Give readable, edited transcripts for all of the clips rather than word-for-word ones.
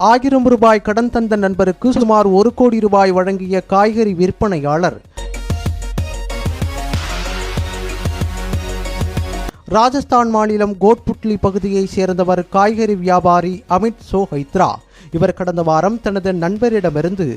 ரூபாய் கடன் தந்த நண்பருக்கு சுமார் 1 கோடி ரூபாய் வழங்கிய காய்கறி விற்பனையாளர். ராஜஸ்தான் மாநிலம் கோட்புட்லி பகுதியை சேர்ந்தவர் காய்கறி வியாபாரி அமித் சோஹைத்ரா. இவர் கடந்த வாரம் தனது நண்பரிடமிருந்து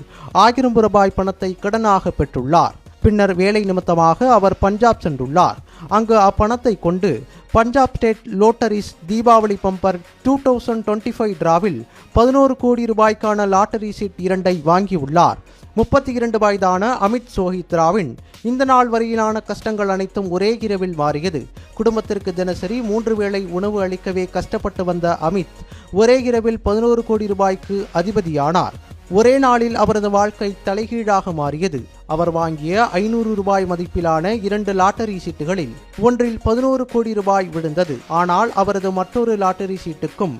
1000 ரூபாய் பணத்தை கடனாக பெற்றுள்ளார். பின்னர் வேலை நிமித்தமாக அவர் பஞ்சாப் சென்றுள்ளார். அங்கு அப்பணத்தை கொண்டு பஞ்சாப் ஸ்டேட் லோட்டரிஸ் தீபாவளி பம்பர் 2025 டிராவில் 11 கோடி ரூபாய்க்கான லாட்டரி சீட் 2 வாங்கியுள்ளார். 32 வயதான அமித் சோஹித்ராவின் இந்த நாள் வரையிலான கஷ்டங்கள் அனைத்தும் ஒரே இரவில் மாறியது. குடும்பத்திற்கு தினசரி 3 வேளை உணவு அளிக்கவே கஷ்டப்பட்டு வந்த அமித் ஒரே இரவில் 11 கோடி ரூபாய்க்கு அதிபதியானார். ஒரே நாளில் அவரது வாழ்க்கை தலைகீழாக மாறியது. அவர் வாங்கிய 500 ரூபாய் மதிப்பிலான 2 லாட்டரி சீட்டுகளில் ஒன்றில் 11 கோடி ரூபாய் விழுந்தது. ஆனால் அவரது மற்றொரு லாட்டரி சீட்டுக்கும்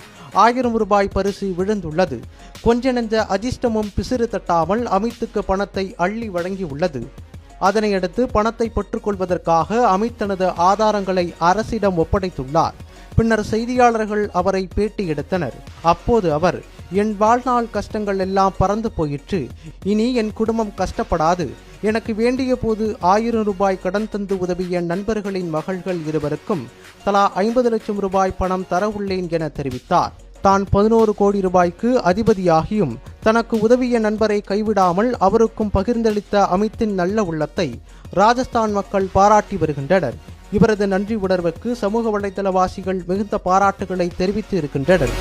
1000 ரூபாய் பரிசு விழுந்துள்ளது. கொஞ்ச நெஞ்ச அதிர்ஷ்டமும் பிசிறு தட்டாமல் அமித்துக்கு பணத்தை அள்ளி வழங்கியுள்ளது. அதனையடுத்து பணத்தை பெற்றுக்கொள்வதற்காக அமித் தனது ஆதாரங்களை அரசிடம் ஒப்படைத்துள்ளார். பின்னர் செய்தியாளர்கள் அவரை பேட்டி எடுத்தனர். அப்போது அவர், என் வாழ்நாள் கஷ்டங்கள் எல்லாம் பறந்து போயிற்று. இனி என் குடும்பம் கஷ்டப்படாது. எனக்கு வேண்டிய போது 1000 ரூபாய் கடன் தந்து உதவிய நண்பர்களின் மகள்கள் இருவருக்கும் தலா 50 லட்சம் ரூபாய் பணம் தர உள்ளேன் என தெரிவித்தார். தான் 11 கோடி ரூபாய்க்கு அதிபதியாகியும் தனக்கு உதவிய நண்பரை கைவிடாமல் அவருக்கும் பகிர்ந்தளித்த அமித்தின் நல்ல உள்ளத்தை ராஜஸ்தான் மக்கள் பாராட்டி வருகின்றனர். இவரது நன்றி உணர்வுக்கு சமூக வலைதளவாசிகள் மிகுந்த பாராட்டுகளை தெரிவித்து இருக்கின்றனர்.